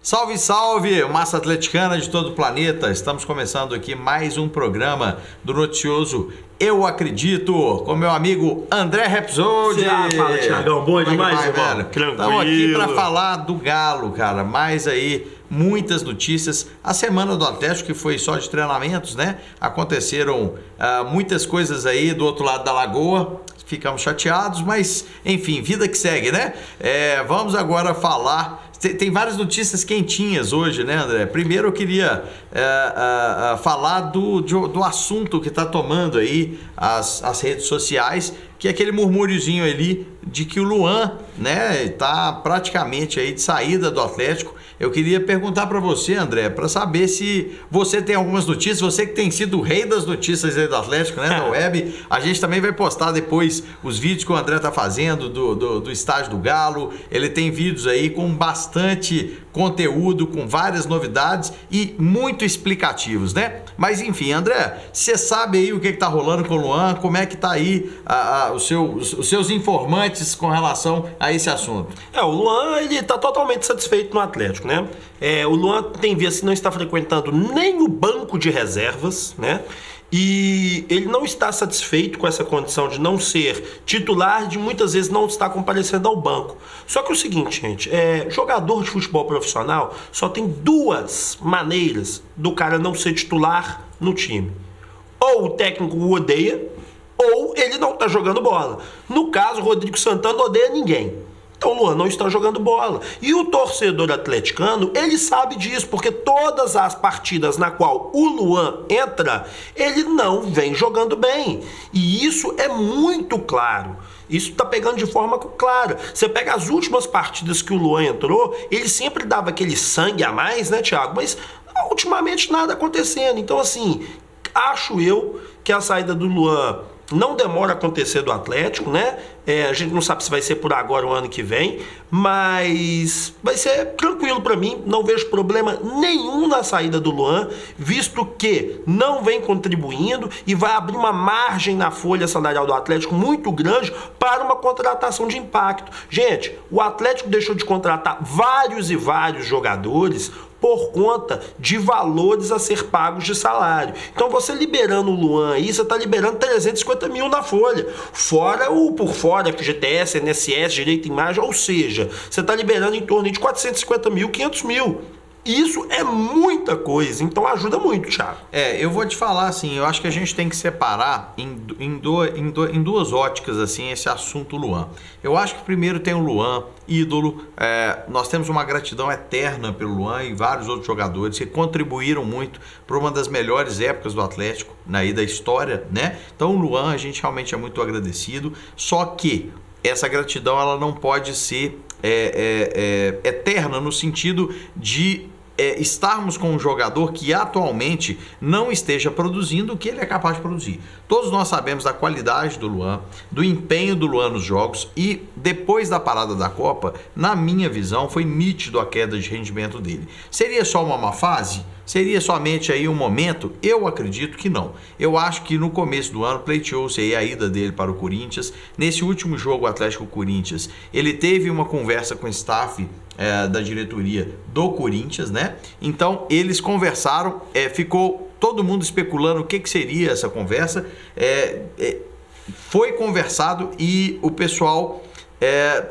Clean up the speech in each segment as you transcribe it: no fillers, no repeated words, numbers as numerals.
Salve, salve, massa atleticana de todo o planeta. Estamos começando aqui mais um programa do noticioso Eu Acredito, com meu amigo André Repsoldi. Fala, Thiagão, bom demais, velho? Tranquilo. Estamos aqui para falar do Galo, cara. Mais aí, muitas notícias. A semana do Atlético, que foi só de treinamentos, né? Aconteceram muitas coisas aí do outro lado da lagoa. Ficamos chateados, mas enfim, vida que segue, né? Vamos agora falar. Tem várias notícias quentinhas hoje, né, André? Primeiro eu queria falar do assunto que está tomando aí as redes sociais, que é aquele murmúriozinho ali de que o Luan, né, está praticamente aí de saída do Atlético. Eu queria perguntar para você, André, para saber se você tem algumas notícias, você que tem sido o rei das notícias aí do Atlético, né, da web. A gente também vai postar depois os vídeos que o André tá fazendo do estágio do Galo. Ele tem vídeos aí com bastante conteúdo, com várias novidades e muito explicativos, né? Mas enfim, André, você sabe aí o que tá rolando com o Luan? Como é que tá aí os seus informantes com relação a esse assunto? O Luan, ele tá totalmente satisfeito no Atlético, né? O Luan tem visto que não está frequentando nem o banco de reservas, né? E ele não está satisfeito com essa condição de não ser titular, de muitas vezes não estar comparecendo ao banco. Só que é o seguinte, gente, jogador de futebol profissional só tem duas maneiras do cara não ser titular no time. Ou o técnico o odeia, ou ele não está jogando bola. No caso, o Rodrigo Santana não odeia ninguém. Então o Luan não está jogando bola. E o torcedor atleticano, ele sabe disso, porque todas as partidas na qual o Luan entra, ele não vem jogando bem. E isso é muito claro. Isso tá pegando de forma clara. Você pega as últimas partidas que o Luan entrou, ele sempre dava aquele sangue a mais, né, Thiago? Mas ultimamente nada acontecendo. Então, assim, acho eu que a saída do Luan não demora a acontecer do Atlético, né? A gente não sabe se vai ser por agora ou ano que vem, mas vai ser tranquilo para mim. Não vejo problema nenhum na saída do Luan, visto que não vem contribuindo e vai abrir uma margem na folha salarial do Atlético muito grande para uma contratação de impacto. Gente, o Atlético deixou de contratar vários e vários jogadores por conta de valores a ser pagos de salário. Então você liberando o Luan aí, você está liberando 350 mil na folha. Fora o por fora, FGTS, INSS, direito de imagem, ou seja, você está liberando em torno de 450 mil, 500 mil. Isso é muita coisa, então ajuda muito, Thiago. Eu vou te falar assim, eu acho que a gente tem que separar em duas óticas assim esse assunto Luan. Eu acho que primeiro tem o Luan, ídolo, nós temos uma gratidão eterna pelo Luan e vários outros jogadores que contribuíram muito para uma das melhores épocas do Atlético, aí da história, né? Então o Luan, a gente realmente é muito agradecido, só que essa gratidão ela não pode ser eterna no sentido de estarmos com um jogador que atualmente não esteja produzindo o que ele é capaz de produzir. Todos nós sabemos da qualidade do Luan, do empenho do Luan nos jogos e depois da parada da Copa, na minha visão, foi nítido a queda de rendimento dele. Seria só uma má fase? Seria somente aí um momento? Eu acredito que não. Eu acho que no começo do ano pleiteou-se aí a ida dele para o Corinthians. Nesse último jogo, o Atlético-Corinthians, ele teve uma conversa com o staff da diretoria do Corinthians, né? Então, eles conversaram, ficou todo mundo especulando o que seria essa conversa. Foi conversado e o pessoal...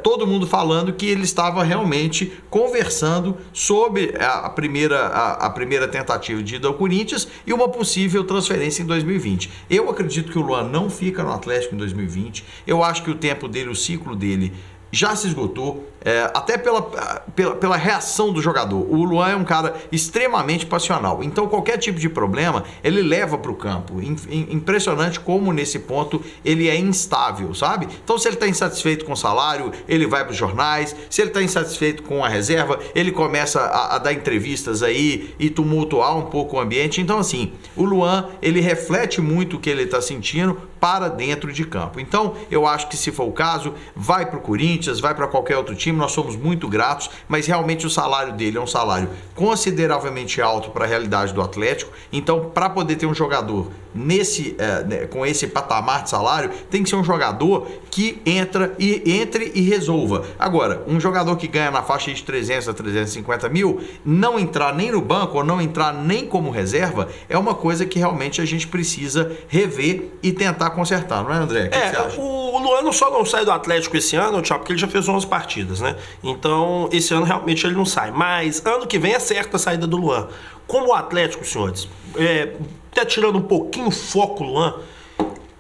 todo mundo falando que ele estava realmente conversando sobre a primeira tentativa de ida ao Corinthians e uma possível transferência em 2020. Eu acredito que o Luan não fica no Atlético em 2020. Eu acho que o tempo dele, o ciclo dele já se esgotou, até pela reação do jogador. O Luan é um cara extremamente passional, então qualquer tipo de problema ele leva para o campo. Impressionante como nesse ponto ele é instável, sabe? Então se ele está insatisfeito com o salário, ele vai para os jornais. Se ele está insatisfeito com a reserva, ele começa a dar entrevistas aí e tumultuar um pouco o ambiente. Então assim, o Luan, ele reflete muito o que ele está sentindo para dentro de campo. Então, eu acho que se for o caso, vai para o Corinthians, vai para qualquer outro time, nós somos muito gratos, mas realmente o salário dele é um salário consideravelmente alto para a realidade do Atlético. Então, para poder ter um jogador com esse patamar de salário, tem que ser um jogador que entre e resolva. Agora, um jogador que ganha na faixa de 300 a 350 mil, não entrar nem no banco ou não entrar nem como reserva, é uma coisa que realmente a gente precisa rever e tentar consertar, não é, André? O que você acha? O Luan só não sai do Atlético esse ano, Thiago, porque ele já fez 11 partidas, né? Então, esse ano realmente ele não sai. Mas ano que vem é certa a saída do Luan. Como o Atlético, senhores, até tirando um pouquinho o foco, Luan,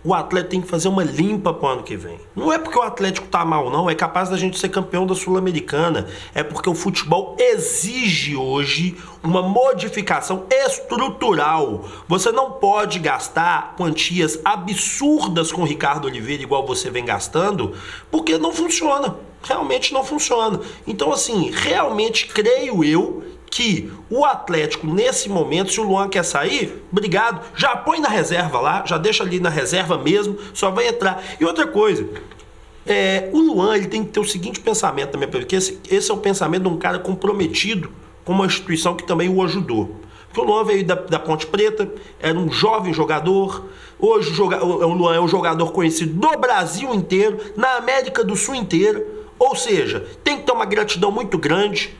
o Atlético tem que fazer uma limpa pro ano que vem. Não é porque o Atlético tá mal, não. É capaz da gente ser campeão da Sul-Americana. É porque o futebol exige hoje uma modificação estrutural. Você não pode gastar quantias absurdas com o Ricardo Oliveira, igual você vem gastando, porque não funciona. Realmente não funciona. Então, assim, realmente creio eu que o Atlético, nesse momento, se o Luan quer sair, obrigado, já põe na reserva lá, já deixa ali na reserva mesmo, só vai entrar. E outra coisa, o Luan ele tem que ter o seguinte pensamento também, porque esse é o pensamento de um cara comprometido com uma instituição que também o ajudou. Porque o Luan veio da Ponte Preta, era um jovem jogador, hoje o Luan é um jogador conhecido do Brasil inteiro, na América do Sul inteira, ou seja, tem que ter uma gratidão muito grande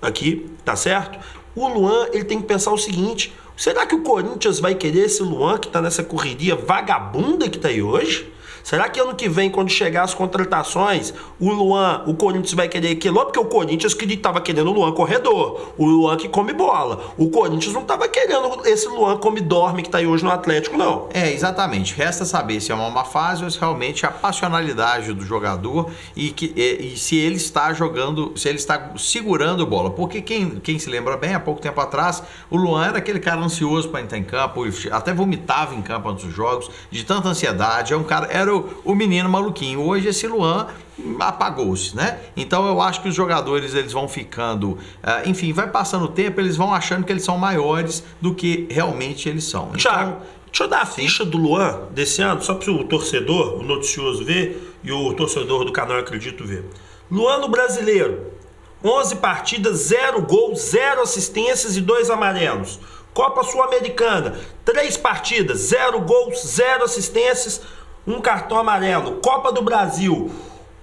aqui, tá certo? O Luan, ele tem que pensar o seguinte: será que o Corinthians vai querer esse Luan que tá nessa correria vagabunda que tá aí hoje? Será que ano que vem, quando chegar as contratações, o Corinthians vai querer aquilo? Porque o Corinthians que tava querendo o Luan corredor, o Luan que come bola. O Corinthians não tava querendo esse Luan come dorme que tá aí hoje no Atlético, não. Exatamente. Resta saber se é uma má fase ou se realmente a passionalidade do jogador e se ele está jogando, se ele está segurando bola. Porque quem se lembra bem, há pouco tempo atrás, o Luan era aquele cara ansioso para entrar em campo, até vomitava em campo antes dos jogos, de tanta ansiedade. Era o menino maluquinho. Hoje esse Luan apagou-se, né? Então eu acho que os jogadores eles vão ficando, enfim, vai passando o tempo, eles vão achando que eles são maiores do que realmente eles são. Thiago, deixa eu dar a ficha do Luan desse ano, só para o torcedor, o noticioso ver e o torcedor do canal Acredito ver. Luan no Brasileiro, 11 partidas, 0 gols, 0 assistências e 2 amarelos. Copa Sul-Americana, 3 partidas, 0 gols, 0 assistências, 1 cartão amarelo. Copa do Brasil,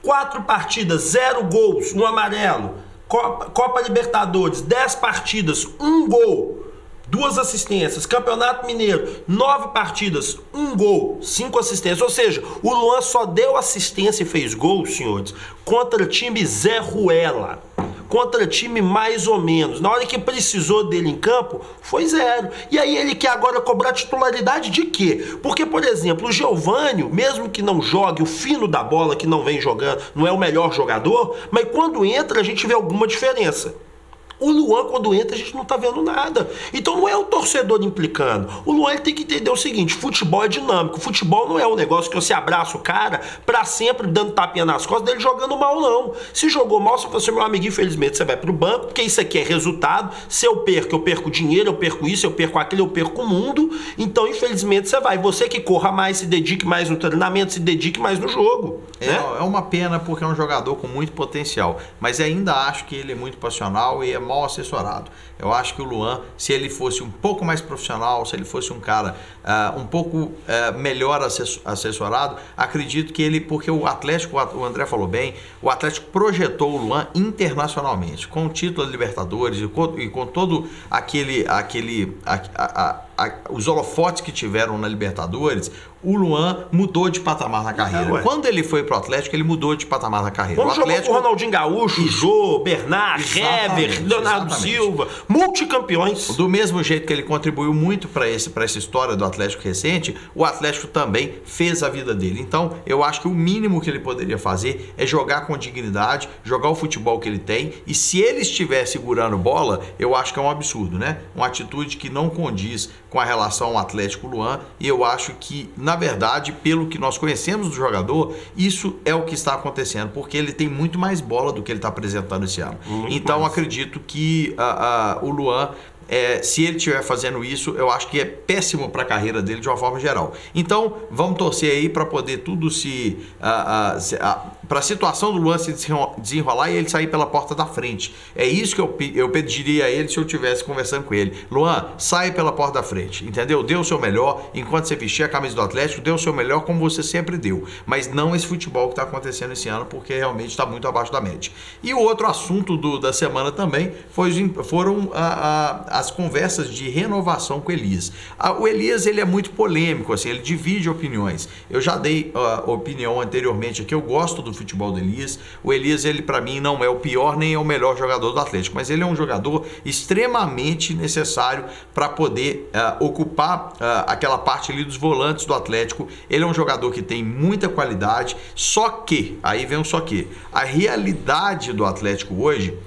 4 partidas, 0 gols, 1 amarelo. Copa Libertadores, 10 partidas, 1 gol, 2 assistências. Campeonato Mineiro, 9 partidas, 1 gol, 5 assistências. Ou seja, o Luan só deu assistência e fez gol, senhores, contra time Zé Ruela. Contra time mais ou menos. Na hora que precisou dele em campo, foi 0. E aí ele quer agora cobrar titularidade de quê? Porque, por exemplo, o Geovânio, mesmo que não jogue, o fino da bola que não vem jogando, não é o melhor jogador, mas quando entra a gente vê alguma diferença. O Luan, quando entra, a gente não tá vendo nada. Então não é o torcedor implicando. O Luan ele tem que entender o seguinte: futebol é dinâmico. Futebol não é um negócio que você abraça o cara pra sempre dando tapinha nas costas dele jogando mal, não. Se jogou mal, você fala assim: meu amigo, infelizmente você vai pro banco, porque isso aqui é resultado. Se eu perco dinheiro, eu perco isso, eu perco aquilo, eu perco o mundo. Então, infelizmente, você vai. Você que corra mais, se dedique mais no treinamento, se dedique mais no jogo. É uma pena porque é um jogador com muito potencial. Mas ainda acho que ele é muito passional e é mal assessorado. Eu acho que o Luan, se ele fosse um pouco mais profissional, se ele fosse um cara um pouco melhor assessorado, acredito que ele, porque o Atlético, o André falou bem, o Atlético projetou o Luan internacionalmente, com o título da Libertadores e com todo os holofotes que tiveram na Libertadores. O Luan mudou de patamar na carreira. Quando ele foi pro Atlético, ele mudou de patamar na carreira. Quando jogou com o Ronaldinho Gaúcho, Jô, Bernard, Hever, Leonardo Silva, multicampeões. Do mesmo jeito que ele contribuiu muito para essa história do Atlético recente, o Atlético também fez a vida dele. Então, eu acho que o mínimo que ele poderia fazer é jogar com dignidade, jogar o futebol que ele tem, e se ele estiver segurando bola, eu acho que é um absurdo, né? Uma atitude que não condiz com a relação Atlético-Luan, e eu acho que, na verdade, pelo que nós conhecemos do jogador, isso é o que está acontecendo, porque ele tem muito mais bola do que ele está apresentando esse ano. Então, acredito que o Luan se ele estiver fazendo isso, eu acho que é péssimo para a carreira dele de uma forma geral. Então, vamos torcer aí para poder tudo para a situação do Luan se desenrolar e ele sair pela porta da frente. É isso que eu pediria a ele se eu estivesse conversando com ele. Luan, sai pela porta da frente, entendeu? Dê o seu melhor, enquanto você vestir a camisa do Atlético, dê o seu melhor como você sempre deu. Mas não esse futebol que está acontecendo esse ano, porque realmente está muito abaixo da média. E o outro assunto da semana também foram as conversas de renovação com o Elias. O Elias, ele é muito polêmico, assim, ele divide opiniões. Eu já dei opinião anteriormente aqui, eu gosto do futebol do Elias. O Elias, ele para mim não é o pior nem é o melhor jogador do Atlético, mas ele é um jogador extremamente necessário para poder ocupar aquela parte ali dos volantes do Atlético. Ele é um jogador que tem muita qualidade, só que, aí vem um só que, a realidade do Atlético hoje,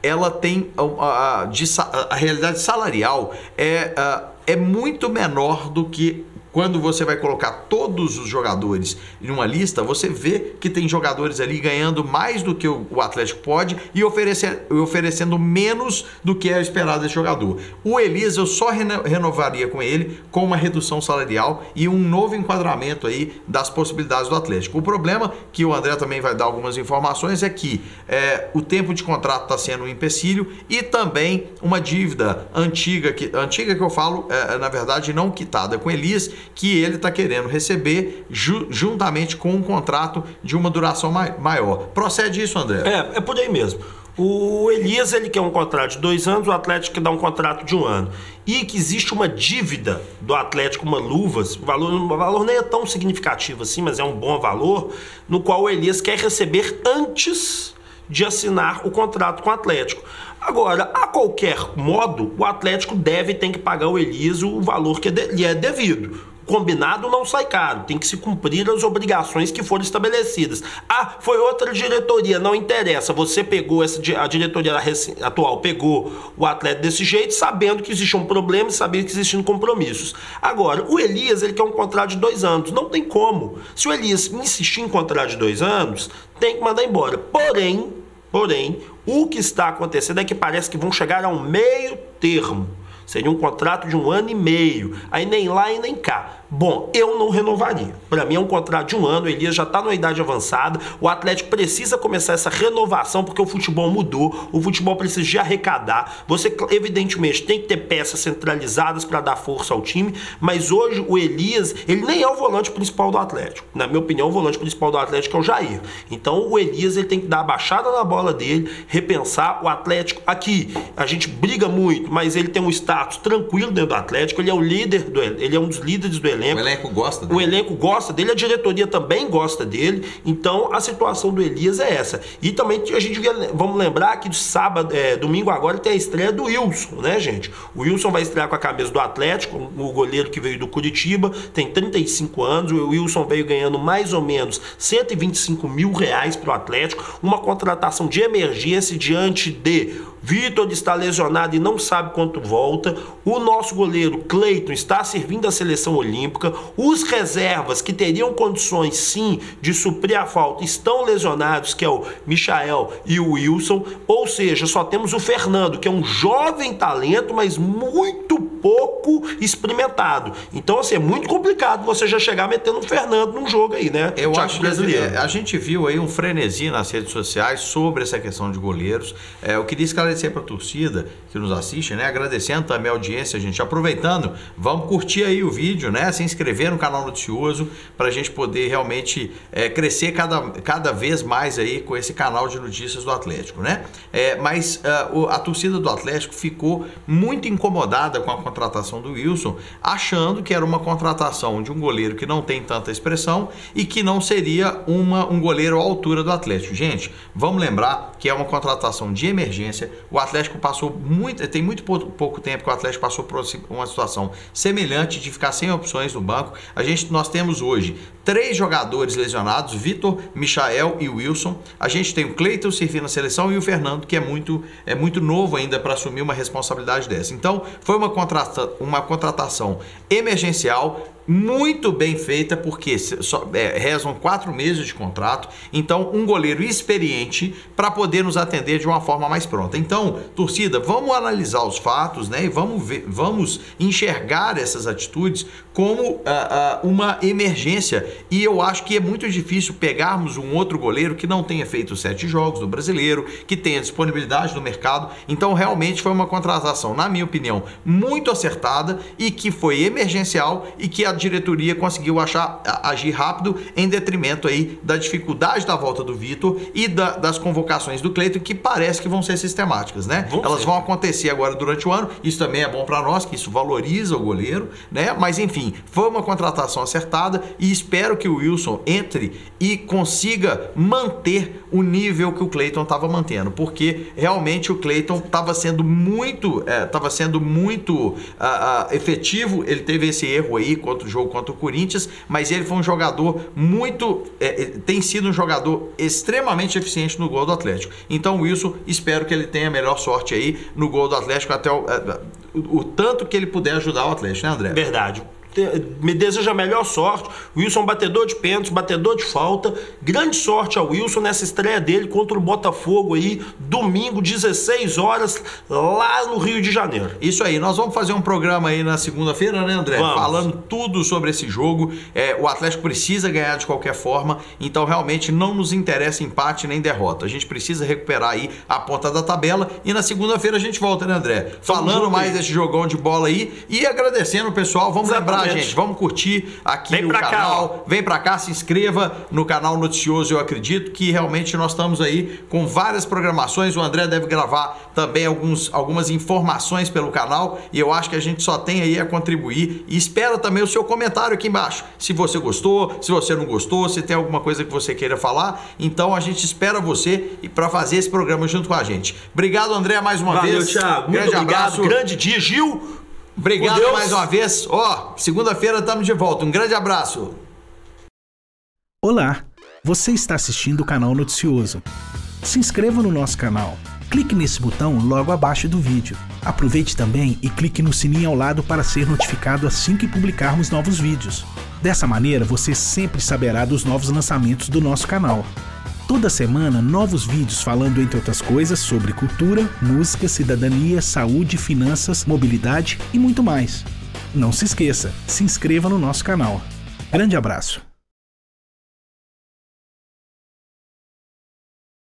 ela tem a realidade salarial é muito menor do que quando você vai colocar todos os jogadores em uma lista, você vê que tem jogadores ali ganhando mais do que o Atlético pode e oferecendo menos do que é esperado desse jogador. O Elias, eu só renovaria com ele com uma redução salarial e um novo enquadramento aí das possibilidades do Atlético. O problema, que o André também vai dar algumas informações, é que o tempo de contrato está sendo um empecilho e também uma dívida antiga que eu falo, na verdade, não quitada com Elias, que ele está querendo receber juntamente com um contrato de uma duração maior. Procede isso, André? É por aí mesmo. O Elias, ele quer um contrato de 2 anos, o Atlético quer dar um contrato de 1 ano. E que existe uma dívida do Atlético, uma luvas, o valor nem é tão significativo assim, mas é um bom valor, no qual o Elias quer receber antes de assinar o contrato com o Atlético. Agora, a qualquer modo, o Atlético tem que pagar ao Elias o valor que lhe é devido. Combinado não sai caro, tem que se cumprir as obrigações que foram estabelecidas. Foi outra diretoria, não interessa. Você pegou a diretoria atual, pegou o atleta desse jeito, sabendo que existia um problema e sabendo que existiam compromissos. Agora, o Elias, ele quer um contrato de 2 anos, não tem como. Se o Elias insistir em contrato de 2 anos, tem que mandar embora. Porém, o que está acontecendo é que parece que vão chegar a um meio termo. Seria um contrato de 1 ano e meio. Aí nem lá e nem cá. Bom, eu não renovaria. Para mim é um contrato de 1 ano, o Elias já está numa idade avançada, o Atlético precisa começar essa renovação porque o futebol mudou, o futebol precisa de arrecadar, você evidentemente tem que ter peças centralizadas para dar força ao time, mas hoje o Elias, ele nem é o volante principal do Atlético. Na minha opinião, o volante principal do Atlético é o Jair. Então o Elias, ele tem que dar a baixada na bola dele, repensar o Atlético. Aqui, a gente briga muito, mas ele tem um status tranquilo dentro do Atlético, ele é o líder ele é um dos líderes do elenco. O elenco gosta dele. O elenco gosta dele, a diretoria também gosta dele. Então a situação do Elias é essa. E também vamos lembrar que domingo agora tem a estreia do Wilson, né, gente? O Wilson vai estrear com a camisa do Atlético, o goleiro que veio do Curitiba, tem 35 anos. O Wilson veio ganhando mais ou menos R$125 mil para o Atlético. Uma contratação de emergência diante de Vitor está lesionado e não sabe quanto volta. O nosso goleiro Cleiton está servindo a seleção olímpica. Os reservas que teriam condições sim de suprir a falta estão lesionados, que é o Michael e o Wilson. Ou seja, só temos o Fernando, que é um jovem talento, mas muito pouco experimentado. Então, assim, é muito complicado você já chegar metendo o Fernando num jogo aí, né? Eu acho que a gente viu aí um frenesi nas redes sociais sobre essa questão de goleiros. Eu queria esclarecer para a torcida que nos assiste, né? Agradecendo também a audiência, gente. Aproveitando, vamos curtir aí o vídeo, né? Se inscrever no canal Noticioso para a gente poder realmente crescer cada vez mais aí com esse canal de notícias do Atlético, né? Mas a torcida do Atlético ficou muito incomodada com a contratação do Wilson, achando que era uma contratação de um goleiro que não tem tanta expressão e que não seria um goleiro à altura do Atlético. Gente, vamos lembrar que é uma contratação de emergência. O Atlético tem muito pouco tempo que o Atlético passou por uma situação semelhante de ficar sem opções no banco. Nós temos hoje 3 jogadores lesionados, Vitor, Michael e Wilson. A gente tem o Cleiton servindo a seleção e o Fernando, que é muito novo ainda para assumir uma responsabilidade dessa. Então, foi uma contratação emergencial, muito bem feita, porque rezam 4 meses de contrato, então um goleiro experiente para poder nos atender de uma forma mais pronta. Então, torcida, vamos analisar os fatos, né, e vamos enxergar essas atitudes como uma emergência, e eu acho que é muito difícil pegarmos um outro goleiro que não tenha feito 7 jogos no Brasileiro, que tenha disponibilidade no mercado. Então realmente foi uma contratação, na minha opinião, muito acertada e que foi emergencial, e que a diretoria conseguiu agir rápido em detrimento aí da dificuldade da volta do Vitor e das convocações do Cleiton, que parece que vão ser sistemáticas, né? Elas vão acontecer agora durante o ano, isso também é bom para nós, que isso valoriza o goleiro, né? Mas enfim, foi uma contratação acertada e espero que o Wilson entre e consiga manter o nível que o Cleiton estava mantendo, porque realmente o Cleiton estava sendo muito efetivo. Ele teve esse erro aí contra o jogo contra o Corinthians, mas ele foi um jogador tem sido um jogador extremamente eficiente no gol do Atlético. Então o Wilson, espero que ele tenha a melhor sorte aí no gol do Atlético, até o tanto que ele puder ajudar o Atlético, né, André? Verdade. Me deseja a melhor sorte. Wilson, batedor de pênaltis, batedor de falta. Grande sorte ao Wilson nessa estreia dele contra o Botafogo aí, domingo, 16 horas, lá no Rio de Janeiro. Isso aí, nós vamos fazer um programa aí na segunda-feira, né, André? Vamos. Falando tudo sobre esse jogo. O Atlético precisa ganhar de qualquer forma, então realmente não nos interessa empate nem derrota. A gente precisa recuperar aí a ponta da tabela, e na segunda-feira a gente volta, né, André? Falando mais desse jogão de bola aí e agradecendo o pessoal. Vamos lembrar, gente, vamos curtir aqui o canal. Vem pra cá, se inscreva no canal Noticioso. Eu acredito que realmente nós estamos aí com várias programações. O André deve gravar também algumas informações pelo canal, e eu acho que a gente só tem aí a contribuir, e espero também o seu comentário aqui embaixo, se você gostou, se você não gostou, se tem alguma coisa que você queira falar. Então a gente espera você e para fazer esse programa junto com a gente. Obrigado, André, mais uma vez. Valeu, Thiago. Grande abraço. Grande dia, Gil. Obrigado mais uma vez. Segunda-feira estamos de volta. Um grande abraço. Olá, você está assistindo o canal Noticioso. Se inscreva no nosso canal. Clique nesse botão logo abaixo do vídeo. Aproveite também e clique no sininho ao lado para ser notificado assim que publicarmos novos vídeos. Dessa maneira, você sempre saberá dos novos lançamentos do nosso canal. Toda semana, novos vídeos falando, entre outras coisas, sobre cultura, música, cidadania, saúde, finanças, mobilidade e muito mais. Não se esqueça, se inscreva no nosso canal. Grande abraço!